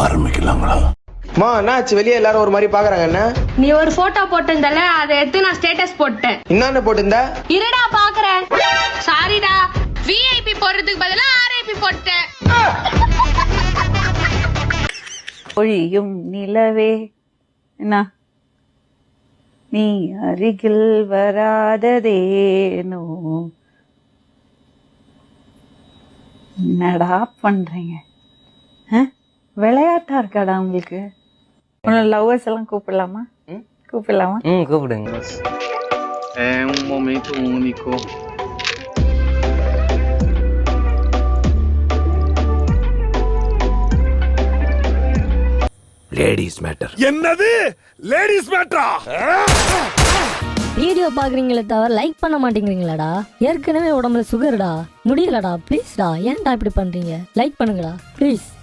ஆரம்பிக்கலாங்களா? மா என்னாச்சு, வெளியே எல்லாரும் ஒரு மாதிரி பாக்குறாங்க. என்ன நீ ஒரு போட்டோ போட்டிருந்தல, அதை எடுத்து நான் ஸ்டேட்டஸ் போட்டேன். என்னன்னு போட்டிருந்த? இருடா பாக்குறேன். சாரிடா, விஐபி போடுறதுக்கு பதிலா ஆர்ஐபி போட்டேன். ஒழியும் நிலவே என்ன நீ அருகில் வராததேனோ. என்னடா பண்றீங்க? விளையாட்டா இருக்காடா உங்களுக்கு? உன்னோட லவ்வர்ஸ் எல்லாம் கூப்பிடலாமா? கூப்பிடலாமா? கூப்பிடுங்க. um momento único. Ladies matter. என்னது லேடிஸ் மேட்டரா? வீடியோ பாக்குறீங்களே தவிர லைக் பண்ண மாட்டேங்கிறீங்களாடா? ஏற்கனவே உடம்புல சுகர்டா, முடியலடா. ப்ளீஸ்டா, ஏன்டா இப்படி பண்றீங்க? லைக் பண்ணுங்கடா ப்ளீஸ்.